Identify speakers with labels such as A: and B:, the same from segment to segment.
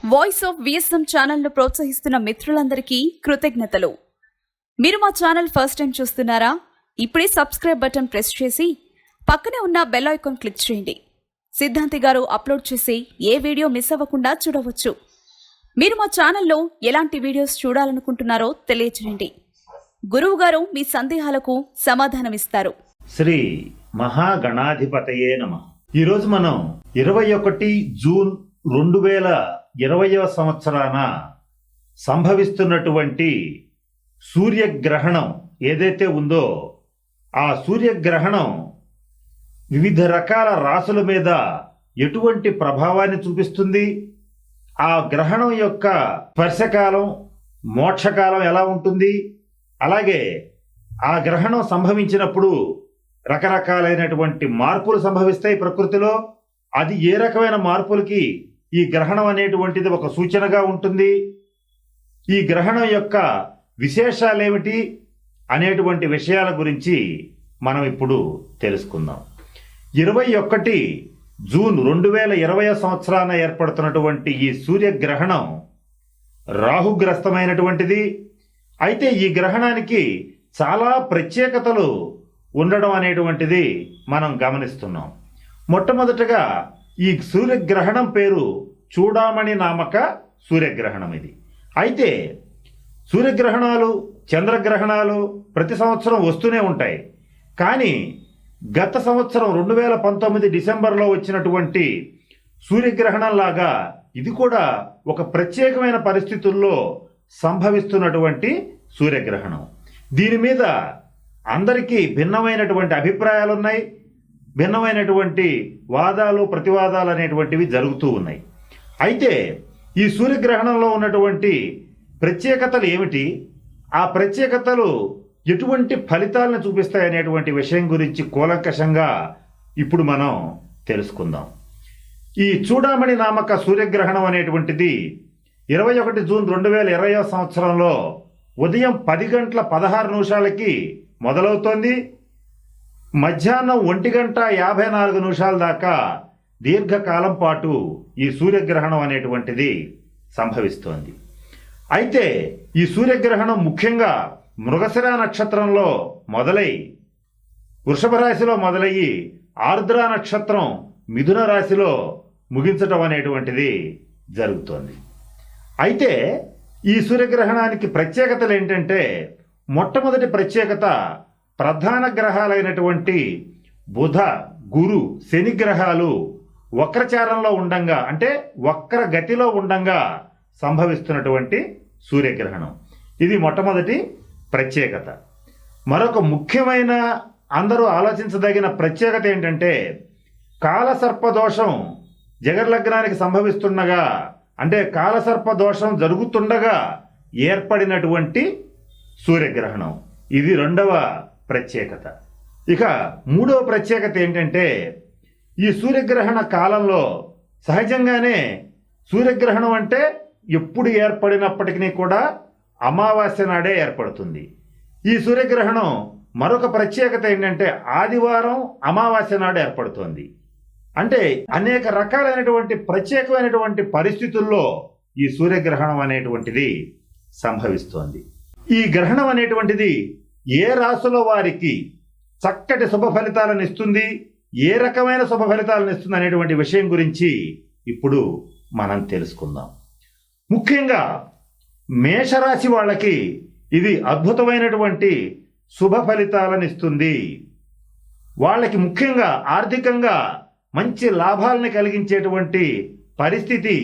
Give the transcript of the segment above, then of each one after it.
A: Voice of VSM ఛానల్ను ప్రోత్సహిస్తున్న మిత్రులందరికీ కృతజ్ఞతలు. మీరు మా ఛానల్ ఫస్ట్ టైం చూస్తున్నారా? ఇప్పుడే సబ్స్క్రైబ్ బటన్ ప్రెస్ చేసి పక్కనే ఉన్న బెల్ ఐకాన్ క్లిక్ చేయండి. సిద్ధాంతి గారు అప్లోడ్ చేసే ఏ వీడియో మిస్ అవ్వకుండా చూడవచ్చు. మీరు మా ఛానల్లో ఎలాంటి వీడియోస్ చూడాలనుకుంటున్నారో తెలియజేయండి. గురువు గారు మీ సందేహాలకు సమాధానమిస్తారు.
B: శ్రీ మహాగణాధిపతయే నమః. ఈరోజు మనం 21 జూన్ 2020 సంవత్సరాన సంభవిస్తున్నటువంటి సూర్యగ్రహణం ఏదైతే ఉందో ఆ సూర్యగ్రహణం వివిధ రకాల రాశుల మీద ఎటువంటి ప్రభావాన్ని చూపిస్తుంది, ఆ గ్రహణం యొక్క స్పర్శకాలం మోక్షకాలం ఎలా ఉంటుంది, అలాగే ఆ గ్రహణం సంభవించినప్పుడు రకరకాలైనటువంటి మార్పులు సంభవిస్తాయి ప్రకృతిలో. అది ఏ రకమైన మార్పులకి ఈ గ్రహణం అనేటువంటిది ఒక సూచనగా ఉంటుంది, ఈ గ్రహణం యొక్క విశేషాలేమిటి అనేటువంటి విషయాల గురించి మనం ఇప్పుడు తెలుసుకుందాం. 21 జూన్ 2020 సంవత్సరాన ఏర్పడుతున్నటువంటి ఈ సూర్యగ్రహణం రాహుగ్రస్తమైనటువంటిది. అయితే ఈ గ్రహణానికి చాలా ప్రత్యేకతలు ఉండడం అనేటువంటిది మనం గమనిస్తున్నాం. మొట్టమొదటగా ఈ సూర్యగ్రహణం పేరు చూడామణి నామక సూర్యగ్రహణం. ఇది అయితే సూర్యగ్రహణాలు చంద్రగ్రహణాలు ప్రతి సంవత్సరం వస్తూనే ఉంటాయి. కానీ గత సంవత్సరం 2019 డిసెంబర్లో వచ్చినటువంటి సూర్యగ్రహణం లాగా ఇది కూడా ఒక ప్రత్యేకమైన పరిస్థితుల్లో సంభవిస్తున్నటువంటి సూర్యగ్రహణం. దీని మీద అందరికీ భిన్నమైనటువంటి అభిప్రాయాలు ఉన్నాయి, భిన్నమైనటువంటి వాదాలు ప్రతివాదాలు అనేటువంటివి జరుగుతూ ఉన్నాయి. అయితే ఈ సూర్యగ్రహణంలో ఉన్నటువంటి ప్రత్యేకతలు ఏమిటి, ఆ ప్రత్యేకతలు ఎటువంటి ఫలితాలను చూపిస్తాయనేటువంటి విషయం గురించి కూలంకషంగా ఇప్పుడు మనం తెలుసుకుందాం. ఈ చూడామణి నామక సూర్యగ్రహణం అనేటువంటిది 21 జూన్ 2020 సంవత్సరంలో ఉదయం 10:16 మొదలవుతోంది. మధ్యాహ్నం 1:54 దాకా దీర్ఘకాలం పాటు ఈ సూర్యగ్రహణం అనేటువంటిది సంభవిస్తోంది. అయితే ఈ సూర్యగ్రహణం ముఖ్యంగా మృగశిర నక్షత్రంలో మొదలై వృషభ రాశిలో మొదలయ్యి ఆర్ద్ర నక్షత్రం మిథున రాశిలో ముగించటం అనేటువంటిది జరుగుతోంది. అయితే ఈ సూర్యగ్రహణానికి ప్రత్యేకతలు ఏంటంటే, మొట్టమొదటి ప్రత్యేకత ప్రధాన గ్రహాలైనటువంటి బుధ గురు శని గ్రహాలు వక్రచారంలో ఉండంగా, అంటే వక్ర గతిలో ఉండంగా సంభవిస్తున్నటువంటి సూర్యగ్రహణం. ఇది మొట్టమొదటి ప్రత్యేకత. మరొక ముఖ్యమైన అందరూ ఆలోచించదగిన ప్రత్యేకత ఏంటంటే, కాలసర్పదోషం జగర్లగ్నానికి సంభవిస్తుండగా, అంటే కాలసర్పదోషం జరుగుతుండగా ఏర్పడినటువంటి సూర్యగ్రహణం. ఇది రెండవ ప్రత్యేకత. ఇక మూడవ ప్రత్యేకత ఏంటంటే, ఈ సూర్యగ్రహణ కాలంలో సహజంగానే సూర్యగ్రహణం అంటే ఎప్పుడు ఏర్పడినప్పటికీ కూడా అమావాస్య నాడే ఏర్పడుతుంది. ఈ సూర్యగ్రహణం మరొక ప్రత్యేకత ఏంటంటే ఆదివారం అమావాస్య నాడు ఏర్పడుతోంది. అంటే అనేక రకాలైనటువంటి ప్రత్యేకమైనటువంటి పరిస్థితుల్లో ఈ సూర్యగ్రహణం అనేటువంటిది సంభవిస్తోంది. ఈ గ్రహణం అనేటువంటిది ఏ రాశుల వారికి చక్కటి శుభ ఫలితాలను ఇస్తుంది, ఏ రకమైన శుభ ఫలితాలను ఇస్తుంది అనేటువంటి విషయం గురించి ఇప్పుడు మనం తెలుసుకుందాం. ముఖ్యంగా మేషరాశి వాళ్ళకి ఇది అద్భుతమైనటువంటి శుభ ఫలితాలను ఇస్తుంది. వాళ్ళకి ముఖ్యంగా ఆర్థికంగా మంచి లాభాలను కలిగించేటువంటి పరిస్థితి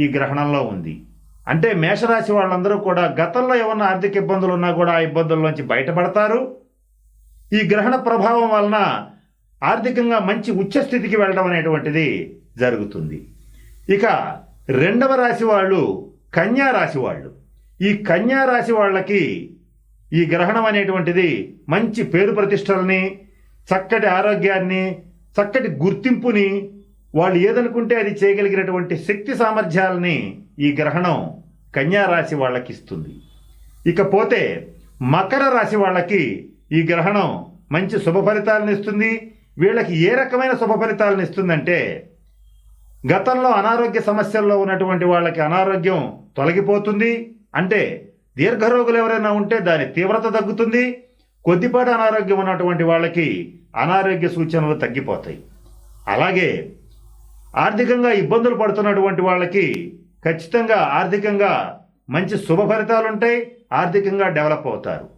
B: ఈ గ్రహణంలో ఉంది. అంటే మేషరాశి వాళ్ళందరూ కూడా గతంలో ఏమన్నా ఆర్థిక ఇబ్బందులు ఉన్నా కూడా ఆ ఇబ్బందుల్లోంచి బయటపడతారు. ఈ గ్రహణ ప్రభావం వలన ఆర్థికంగా మంచి ఉచ్చస్థితికి వెళ్ళడం అనేటువంటిది జరుగుతుంది. ఇక రెండవ రాశి వాళ్ళు కన్యా రాశి వాళ్ళు. ఈ కన్యా రాశి వాళ్ళకి ఈ గ్రహణం అనేటువంటిది మంచి పేరు ప్రతిష్టలని, చక్కటి ఆరోగ్యాన్ని, చక్కటి గుర్తింపుని, వాళ్ళు ఏదనుకుంటే అది చేయగలిగినటువంటి శక్తి సామర్థ్యాలని ఈ గ్రహణం కన్యా రాశి వాళ్ళకి ఇస్తుంది. ఇకపోతే మకర రాశి వాళ్ళకి ఈ గ్రహణం మంచి శుభ ఫలితాలను ఇస్తుంది. వీళ్ళకి ఏ రకమైన శుభ ఫలితాలను ఇస్తుందంటే, గతంలో అనారోగ్య సమస్యల్లో ఉన్నటువంటి వాళ్ళకి అనారోగ్యం తొలగిపోతుంది. అంటే దీర్ఘరోగులు ఎవరైనా ఉంటే దాని తీవ్రత తగ్గుతుంది. కొద్దిపాటి అనారోగ్యం ఉన్నటువంటి వాళ్ళకి అనారోగ్య సూచనలు తగ్గిపోతాయి. అలాగే ఆర్థికంగా ఇబ్బందులు పడుతున్నటువంటి వాళ్ళకి ఖచ్చితంగా ఆర్థికంగా మంచి శుభ ఫలితాలు ఉంటాయి. ఆర్థికంగా డెవలప్ అవుతారు.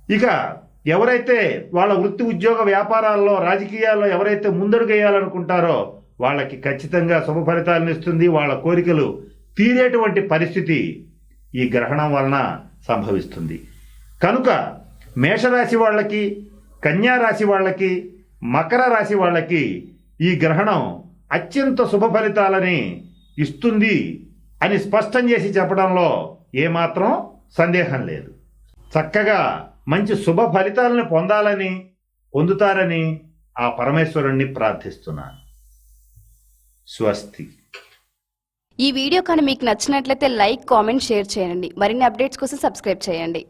B: ఇక ఎవరైతే వాళ్ళ వృత్తి ఉద్యోగ వ్యాపారాల్లో రాజకీయాల్లో ఎవరైతే ముందడుగేయాలనుకుంటారో వాళ్ళకి ఖచ్చితంగా శుభ ఫలితాలను ఇస్తుంది. వాళ్ళ కోరికలు తీరేటువంటి పరిస్థితి ఈ గ్రహణం వలన సంభవిస్తుంది. కనుక మేషరాశి వాళ్ళకి, కన్యా రాశి వాళ్ళకి, మకర రాశి వాళ్ళకి ఈ గ్రహణం అత్యంత శుభ ఫలితాలని ఇస్తుంది అని స్పష్టం చేసి చెప్పడంలో ఏమాత్రం సందేహం లేదు. చక్కగా మంచి శుభ ఫలితాలను పొందుతారని ఆ పరమేశ్వరుణ్ణి ప్రార్థిస్తున్నాను. స్వస్తి.
C: ఈ వీడియో కానీ మీకు నచ్చినట్లయితే లైక్, కామెంట్, షేర్ చేయండి. మరిన్ని అప్డేట్స్ కోసం సబ్స్క్రైబ్ చేయండి.